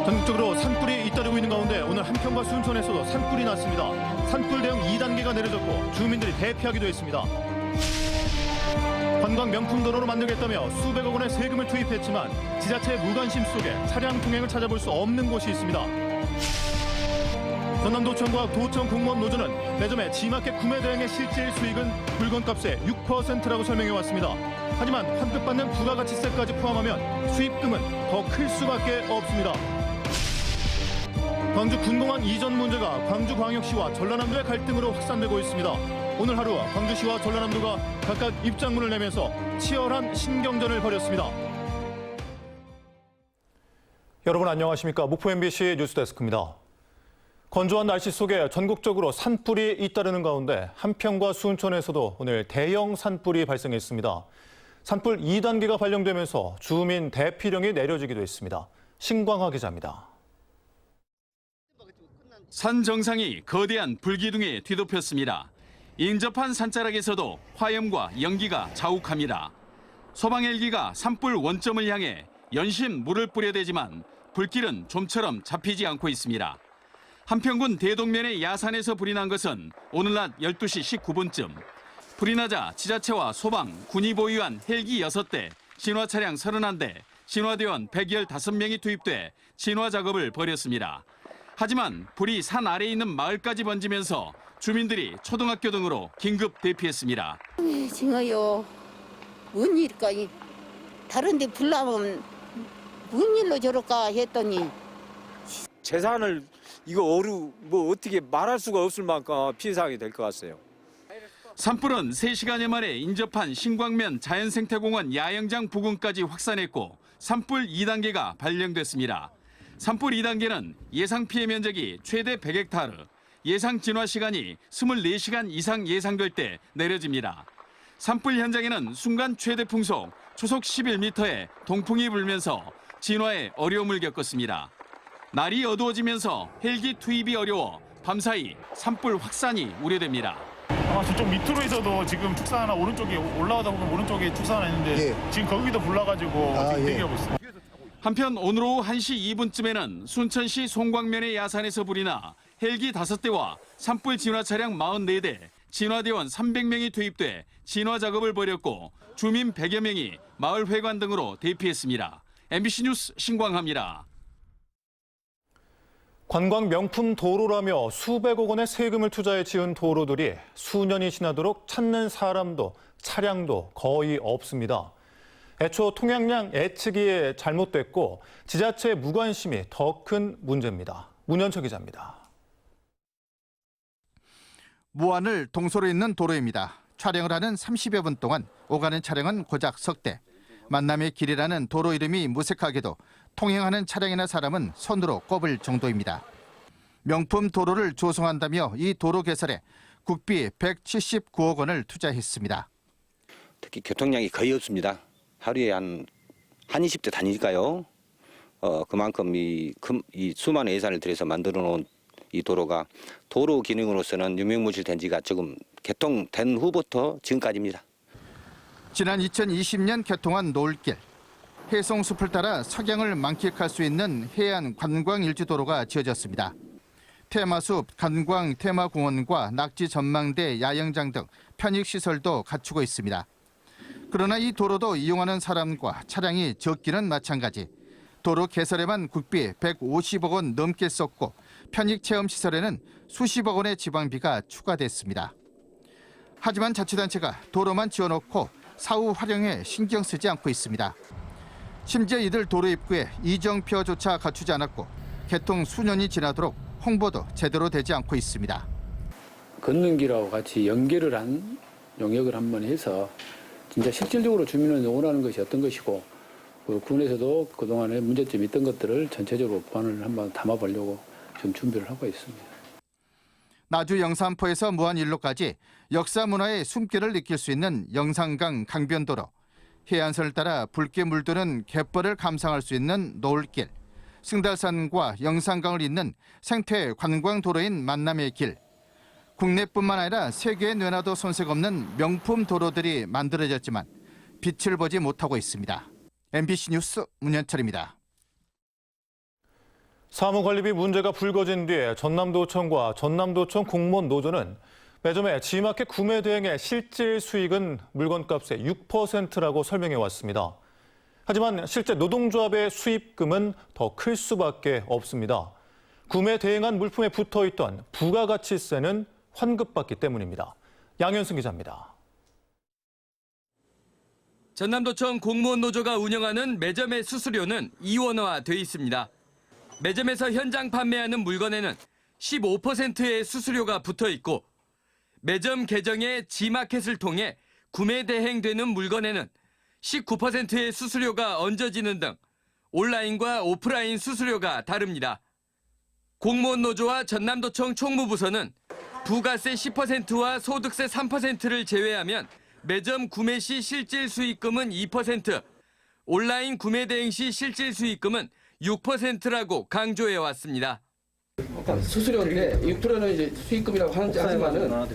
전국적으로 산불이 잇따르고 있는 가운데 오늘 한평과 순천에서도 산불이 났습니다. 산불 대응 2단계가 내려졌고 주민들이 대피하기도 했습니다. 관광 명품 도로로 만들겠다며 수백억 원의 세금을 투입했지만 지자체의 무관심 속에 차량 통행을 찾아볼 수 없는 곳이 있습니다. 전남도청과 도청 공무원 노조는 매점의 G마켓 구매 대행의 실질 수익은 물건값의 6%라고 설명해왔습니다. 하지만 환급받는 부가가치세까지 포함하면 수입금은 더 클 수밖에 없습니다. 광주 군공항 이전 문제가 광주광역시와 전라남도의 갈등으로 확산되고 있습니다. 오늘 하루 광주시와 전라남도가 각각 입장문을 내면서 치열한 신경전을 벌였습니다. 여러분 안녕하십니까? 목포 MBC 뉴스데스크입니다. 건조한 날씨 속에 전국적으로 산불이 잇따르는 가운데 한평과 순천에서도 오늘 대형 산불이 발생했습니다. 산불 2단계가 발령되면서 주민 대피령이 내려지기도 했습니다. 신광하 기자입니다. 산 정상이 거대한 불기둥에 뒤덮였습니다. 인접한 산자락에서도 화염과 연기가 자욱합니다. 소방 헬기가 산불 원점을 향해 연신 물을 뿌려대지만 불길은 좀처럼 잡히지 않고 있습니다. 한평군 대동면의 야산에서 불이 난 것은 오늘 낮 12시 19분쯤. 불이 나자 지자체와 소방, 군이 보유한 헬기 6대, 진화 차량 31대, 진화대원 115명이 투입돼 진화 작업을 벌였습니다. 하지만 불이 산 아래에 있는 마을까지 번지면서 주민들이 초등학교 등으로 긴급 대피했습니다. 징어요. 뭔 일일까? 다른 데 불나면 뭔 일로 저럴까 했더니 재산을 이거 뭐 어떻게 말할 수가 없을 만큼 피해 상황이 될 것 같아요. 산불은 3시간여 만에 인접한 신광면 자연생태공원 야영장 부근까지 확산했고 산불 2단계가 발령됐습니다. 산불 2단계는 예상 피해 면적이 최대 100헥타르, 예상 진화 시간이 24시간 이상 예상될 때 내려집니다. 산불 현장에는 순간 최대 풍속 초속 11m의 동풍이 불면서 진화에 어려움을 겪었습니다. 날이 어두워지면서 헬기 투입이 어려워 밤사이 산불 확산이 우려됩니다. 아마 저쪽 밑으로 해서도 지금 축사 하나 오른쪽에 올라가다 보면 오른쪽에 축사 하나 있는데 지금 거기도 불나가지고 지금 대기하고 있습니다. 한편 오늘 오후 1시 2분쯤에는 순천시 송광면의 야산에서 불이 나 헬기 5대와 산불 진화 차량 44대, 진화대원 300명이 투입돼 진화 작업을 벌였고 주민 100여 명이 마을 회관 등으로 대피했습니다. MBC 뉴스 신광하입니다. 관광 명품 도로라며 수백억 원의 세금을 투자해 지은 도로들이 수년이 지나도록 찾는 사람도 차량도 거의 없습니다. 애초 통행량 예측이 잘못됐고 지자체의 무관심이 더 큰 문제입니다. 문현철 기자입니다. 무안을 동서로 잇는 도로입니다. 촬영을 하는 30여 분 동안 오가는 차량은 고작 석 대. 만남의 길이라는 도로 이름이 무색하게도 통행하는 차량이나 사람은 손으로 꼽을 정도입니다. 명품 도로를 조성한다며 이 도로 개설에 국비 179억 원을 투자했습니다. 특히 교통량이 거의 없습니다. 하루에 한 20대 다니니까요. 그만큼 이 수많은 예산을 들여서 만들어 놓은 이 도로가 도로 기능으로서는 유명무실된 지가 조금 개통된 후부터 지금까지입니다. 지난 2020년 개통한 노을길. 해송숲을 따라 석양을 만끽할 수 있는 해안 관광 일지도로가 지어졌습니다. 테마숲, 관광 테마공원과 낙지 전망대, 야영장 등 편익시설도 갖추고 있습니다. 그러나 이 도로도 이용하는 사람과 차량이 적기는 마찬가지. 도로 개설에만 국비 150억 원 넘게 썼고 편익체험시설에는 수십억 원의 지방비가 추가됐습니다. 하지만 자치단체가 도로만 지어놓고 사후 활용에 신경 쓰지 않고 있습니다. 심지어 이들 도로 입구에 이정표조차 갖추지 않았고 개통 수년이 지나도록 홍보도 제대로 되지 않고 있습니다. 걷는 길하고 같이 연계를 한 용역을 한번 해서 진짜 실질적으로 주민은 원하는 것이 어떤 것이고 군에서도 그동안에 문제점이 있던 것들을 전체적으로 보완을 한번 담아보려고 지금 준비를 하고 있습니다. 나주 영산포에서 무안일로까지 역사 문화의 숨결을 느낄 수 있는 영산강 강변도로, 해안선을 따라 붉게 물드는 갯벌을 감상할 수 있는 노을길, 승달산과 영산강을 잇는 생태 관광도로인 만남의 길, 국내뿐만 아니라 세계에 내놔도 손색 없는 명품 도로들이 만들어졌지만 빛을 보지 못하고 있습니다. MBC 뉴스 문현철입니다. 사무관리비 문제가 불거진 뒤에 전남도청과 전남도청 공무원 노조는 매점의 G마켓 구매 대행의 실질 수익은 물건값의 6%라고 설명해 왔습니다. 하지만 실제 노동조합의 수입금은 더 클 수밖에 없습니다. 구매 대행한 물품에 붙어있던 부가가치세는 환급받기 때문입니다. 양현승 기자입니다. 전남도청 공무원 노조가 운영하는 매점의 수수료는 이원화돼 있습니다. 매점에서 현장 판매하는 물건에는 15%의 수수료가 붙어 있고 매점 계정의 G마켓을 통해 구매 대행되는 물건에는 19%의 수수료가 얹어지는 등 온라인과 오프라인 수수료가 다릅니다. 공무원 노조와 전남도청 총무부서는 부가세 10%와 소득세 3%를 제외하면 매점 구매 시 실질 수익금은 2%, 온라인 구매 대행 시 실질 수익금은 6%라고 강조해 왔습니다. 수수료인데 6%는 이제 수익금이라고 하지만은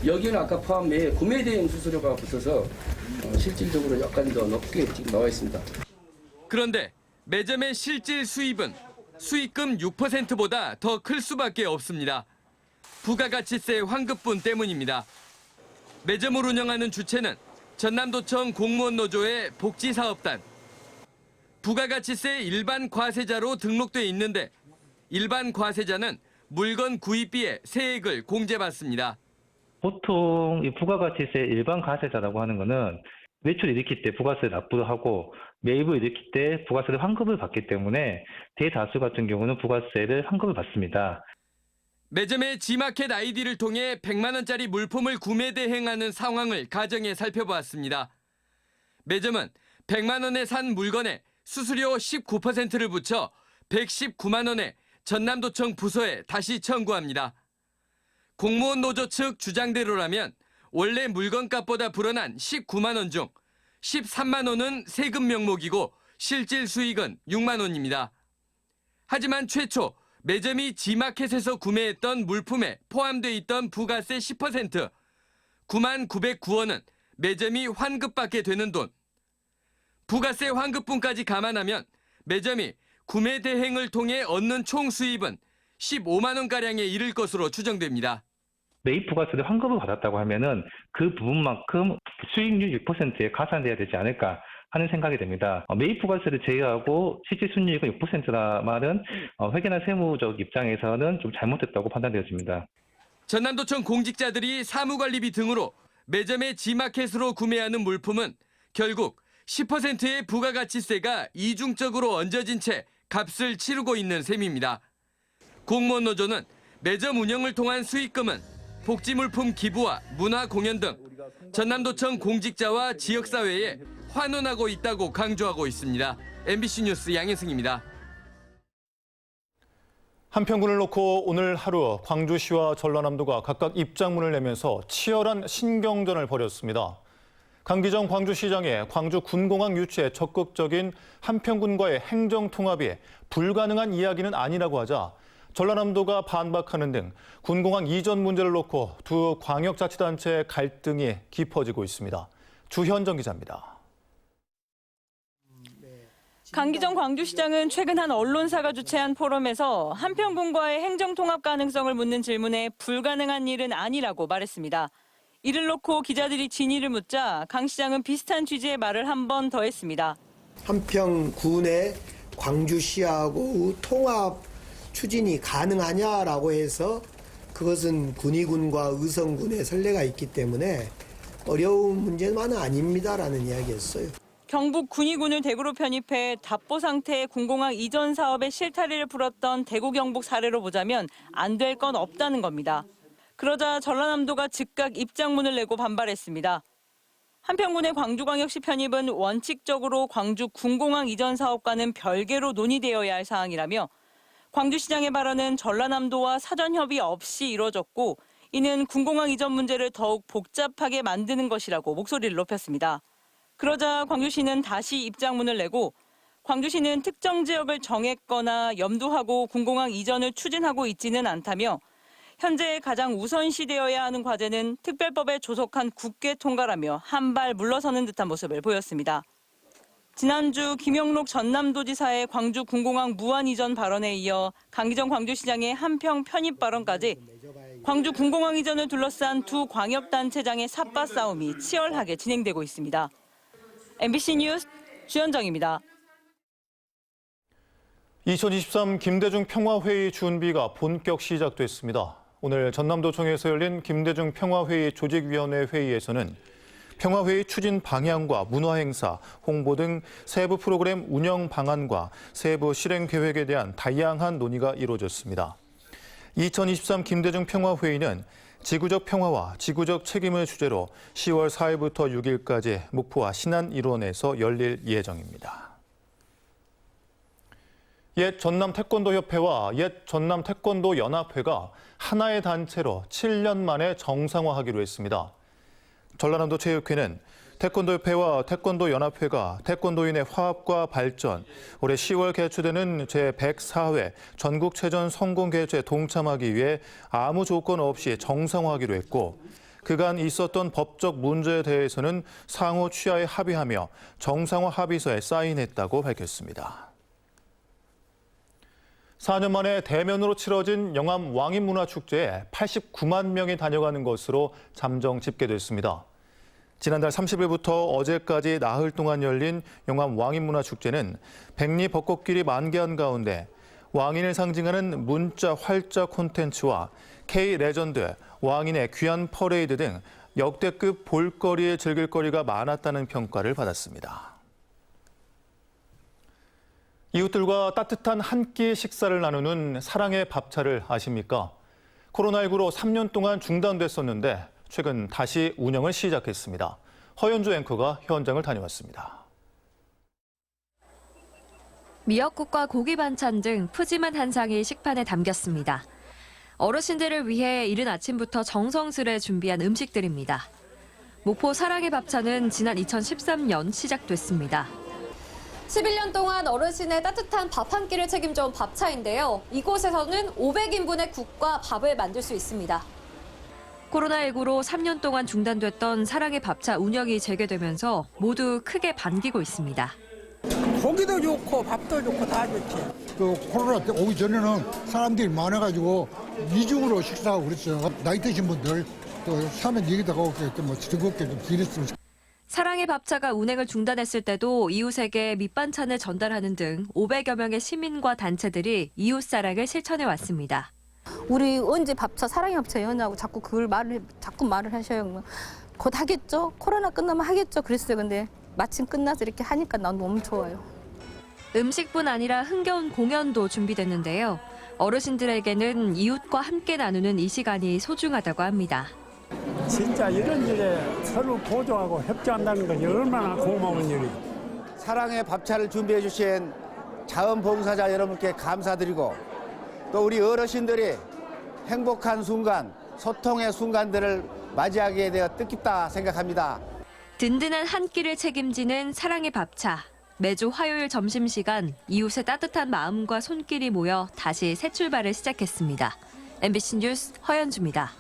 여기는 아까 포함 외에 구매 대행 수수료가 붙어서 실질적으로 약간 더 높게 지금 나와 있습니다. 그런데 매점의 실질 수입은 수익금 6%보다 더 클 수밖에 없습니다. 부가가치세 환급분 때문입니다. 매점을 운영하는 주체는 전남도청 공무원 노조의 복지사업단. 부가가치세 일반 과세자로 등록돼 있는데 일반 과세자는 물건 구입비에 세액을 공제받습니다. 보통 이 부가가치세 일반 과세자라고 하는 거는 매출을 일으킬 때 부가세를 납부를 하고 매입을 일으킬 때 부가세를 환급을 받기 때문에 대다수 같은 경우는 부가세를 환급을 받습니다. 매점의 G마켓 아이디를 통해 100만 원짜리 물품을 구매 대행하는 상황을 가정해 살펴보았습니다. 매점은 100만 원에 산 물건에 수수료 19%를 붙여 119만 원에 전남도청 부서에 다시 청구합니다. 공무원 노조 측 주장대로라면 원래 물건값보다 불어난 19만 원 중 13만 원은 세금 명목이고 실질 수익은 6만 원입니다. 하지만 최초 매점이 G마켓에서 구매했던 물품에 포함되어 있던 부가세 10%, 9만 909원은 매점이 환급받게 되는 돈. 부가세 환급분까지 감안하면 매점이 구매 대행을 통해 얻는 총 수입은 15만 원가량에 이를 것으로 추정됩니다. 매입 부가세를 환급을 받았다고 하면은 그 부분만큼 수익률 6%에 가산돼야 되지 않을까 하는 생각이 듭니다. 매입 부가세를 제외하고 실질 순이익은 6%라 말은 회계나 세무적 입장에서는 좀 잘못됐다고 판단되어집니다. 전남도청 공직자들이 사무관리비 등으로 매점의 G마켓으로 구매하는 물품은 결국 10%의 부가가치세가 이중적으로 얹어진 채 값을 치르고 있는 셈입니다. 공무원 노조는 매점 운영을 통한 수익금은 복지물품 기부와 문화공연 등 전남도청 공직자와 지역사회에 환원하고 있다고 강조하고 있습니다. MBC 뉴스 양현승입니다. 한평군을 놓고 오늘 하루 광주시와 전라남도가 각각 입장문을 내면서 치열한 신경전을 벌였습니다. 강기정 광주시장이 광주 군공항 유치에 적극적인 한평군과의 행정통합이 불가능한 이야기는 아니라고 하자 전라남도가 반박하는 등 군공항 이전 문제를 놓고 두 광역자치단체의 갈등이 깊어지고 있습니다. 주현정 기자입니다. 강기정 광주시장은 최근 한 언론사가 주최한 포럼에서 한평군과의 행정통합 가능성을 묻는 질문에 불가능한 일은 아니라고 말했습니다. 이를 놓고 기자들이 진위를 묻자 강 시장은 비슷한 취지의 말을 한 번 더 했습니다. 한평군의 광주시하고 통합 추진이 가능하냐라고 해서 그것은 군의군과 의성군의 선례가 있기 때문에 어려운 문제만은 아닙니다라는 이야기였어요. 경북 군의군을 대구로 편입해 답보 상태의 군공항 이전 사업의 실타래를 풀었던 대구 경북 사례로 보자면 안 될 건 없다는 겁니다. 그러자 전라남도가 즉각 입장문을 내고 반발했습니다. 한평군의 광주광역시 편입은 원칙적으로 광주 군공항 이전 사업과는 별개로 논의되어야 할 사항이라며 광주시장의 발언은 전라남도와 사전 협의 없이 이뤄졌고 이는 군공항 이전 문제를 더욱 복잡하게 만드는 것이라고 목소리를 높였습니다. 그러자 광주시는 다시 입장문을 내고 광주시는 특정 지역을 정했거나 염두하고 군공항 이전을 추진하고 있지는 않다며 현재 가장 우선시되어야 하는 과제는 특별법에 조속한 국회 통과라며 한 발 물러서는 듯한 모습을 보였습니다. 지난주 김영록 전남도지사의 광주 군공항 무한 이전 발언에 이어 강기정 광주시장의 한평 편입 발언까지 광주 군공항 이전을 둘러싼 두 광역단체장의 삿바 싸움이 치열하게 진행되고 있습니다. MBC 뉴스 주현정입니다. 2023 김대중 평화회의 준비가 본격 시작됐습니다. 오늘 전남도청에서 열린 김대중 평화회의 조직위원회 회의에서는 평화회의 추진 방향과 문화 행사, 홍보 등 세부 프로그램 운영 방안과 세부 실행 계획에 대한 다양한 논의가 이루어졌습니다. 2023 김대중 평화회의는 지구적 평화와 지구적 책임을 주제로 10월 4일부터 6일까지 목포와 신안 일원에서 열릴 예정입니다. 옛 전남 태권도협회와 옛 전남 태권도 연합회가 하나의 단체로 7년 만에 정상화하기로 했습니다. 전라남도 체육회는 태권도협회와 태권도연합회가 태권도인의 화합과 발전, 올해 10월 개최되는 제104회 전국체전 성공 개최에 동참하기 위해 아무 조건 없이 정상화하기로 했고, 그간 있었던 법적 문제에 대해서는 상호 취하에 합의하며 정상화 합의서에 사인했다고 밝혔습니다. 4년 만에 대면으로 치러진 영암 왕인문화축제에 89만 명이 다녀가는 것으로 잠정 집계됐습니다. 지난달 30일부터 어제까지 나흘 동안 열린 영암 왕인문화축제는 백리 벚꽃길이 만개한 가운데 왕인을 상징하는 문자 활자 콘텐츠와 K-레전드, 왕인의 귀한 퍼레이드 등 역대급 볼거리에 즐길 거리가 많았다는 평가를 받았습니다. 이웃들과 따뜻한 한 끼 식사를 나누는 사랑의 밥차를 아십니까? 코로나19로 3년 동안 중단됐었는데 최근 다시 운영을 시작했습니다. 허연주 앵커가 현장을 다녀왔습니다. 미역국과 고기 반찬 등 푸짐한 한상이 식판에 담겼습니다. 어르신들을 위해 이른 아침부터 정성스레 준비한 음식들입니다. 목포 사랑의 밥차는 지난 2013년 시작됐습니다. 11년 동안 어르신의 따뜻한 밥 한 끼를 책임져온 밥차인데요. 이곳에서는 500인분의 국과 밥을 만들 수 있습니다. 코로나19로 3년 동안 중단됐던 사랑의 밥차 운영이 재개되면서 모두 크게 반기고 있습니다. 고기도 좋고 밥도 좋고 다 좋지. 그 코로나 때 오기 전에는 사람들이 많아가지고 이중으로 식사하고 그랬어요. 나이 드신 분들 또 사면 얘기도 하고 뭐 즐겁게 좀 지냈으면 좋겠어요. 사랑의 밥차가 운행을 중단했을 때도 이웃에게 밑반찬을 전달하는 등 500여 명의 시민과 단체들이 이웃 사랑을 실천해 왔습니다. 우리 언제 밥차 사랑의 밥차 여냐고 자꾸 말을 하셔요. 곧 하겠죠? 코로나 끝나면 하겠죠? 그랬어요. 근데 마침 끝나서 이렇게 하니까 난 너무 좋아요. 음식뿐 아니라 흥겨운 공연도 준비됐는데요. 어르신들에게는 이웃과 함께 나누는 이 시간이 소중하다고 합니다. 진짜 이런 일에 서로 보조하고 협조한다는 것이 얼마나 고마운 일이. 사랑의 밥차를 준비해 주신 자원봉사자 여러분께 감사드리고 또 우리 어르신들이 행복한 순간, 소통의 순간들을 맞이하게 되어 뜻깊다 생각합니다. 든든한 한 끼를 책임지는 사랑의 밥차. 매주 화요일 점심시간 이웃의 따뜻한 마음과 손길이 모여 다시 새 출발을 시작했습니다. MBC 뉴스 허연주입니다.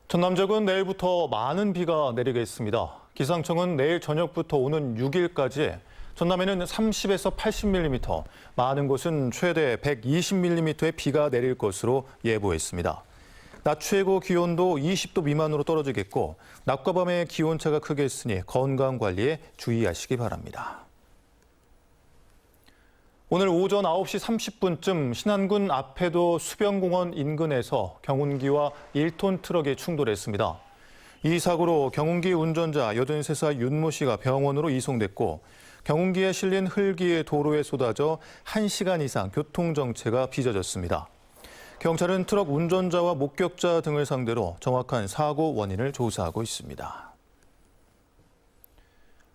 전남 지역은 내일부터 많은 비가 내리겠습니다. 기상청은 내일 저녁부터 오는 6일까지 전남에는 30에서 80mm, 많은 곳은 최대 120mm의 비가 내릴 것으로 예보했습니다. 낮 최고 기온도 20도 미만으로 떨어지겠고 낮과 밤의 기온차가 크겠으니 건강 관리에 주의하시기 바랍니다. 오늘 오전 9시 30분쯤 신안군 앞에도 수변공원 인근에서 경운기와 1톤 트럭이 충돌했습니다. 이 사고로 경운기 운전자 83살 윤모 씨가 병원으로 이송됐고 경운기에 실린 흙이 도로에 쏟아져 1시간 이상 교통정체가 빚어졌습니다. 경찰은 트럭 운전자와 목격자 등을 상대로 정확한 사고 원인을 조사하고 있습니다.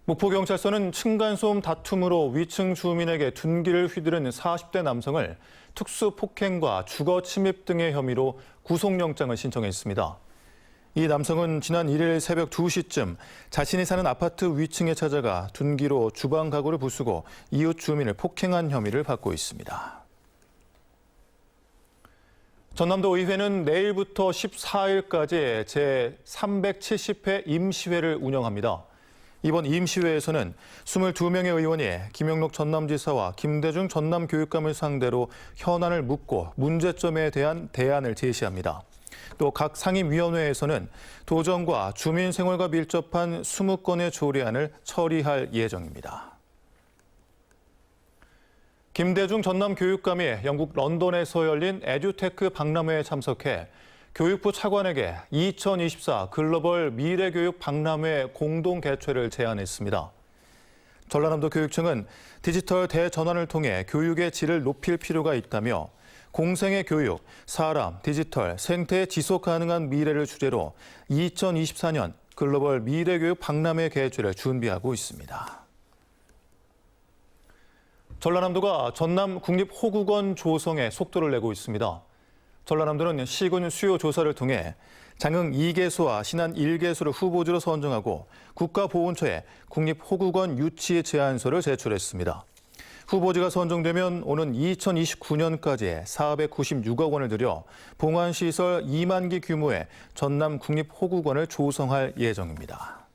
목포경찰서는 층간소음 다툼으로 위층 주민에게 둔기를 휘두른 40대 남성을 특수폭행과 주거 침입 등의 혐의로 구속영장을 신청했습니다. 이 남성은 지난 1일 새벽 2시쯤 자신이 사는 아파트 위층에 찾아가 둔기로 주방 가구를 부수고 이웃 주민을 폭행한 혐의를 받고 있습니다. 전남도 의회는 내일부터 14일까지 제370회 임시회를 운영합니다. 이번 임시회에서는 22명의 의원이 김영록 전남지사와 김대중 전남교육감을 상대로 현안을 묻고 문제점에 대한 대안을 제시합니다. 또 각 상임위원회에서는 도정과 주민생활과 밀접한 20건의 조례안을 처리할 예정입니다. 김대중 전남교육감이 영국 런던에서 열린 에듀테크 박람회에 참석해 교육부 차관에게 2024 글로벌 미래교육 박람회 공동 개최를 제안했습니다. 전라남도 교육청은 디지털 대전환을 통해 교육의 질을 높일 필요가 있다며 공생의 교육, 사람, 디지털, 생태의 지속 가능한 미래를 주제로 2024년 글로벌 미래교육 박람회 개최를 준비하고 있습니다. 전라남도가 전남 국립호국원 조성에 속도를 내고 있습니다. 전라남도는 시군 수요 조사를 통해 장흥 2개소와 신안 1개소를 후보지로 선정하고 국가보훈처에 국립호국원 유치 제안서를 제출했습니다. 후보지가 선정되면 오는 2029년까지 496억 원을 들여 봉안시설 2만 기 규모의 전남 국립호국원을 조성할 예정입니다.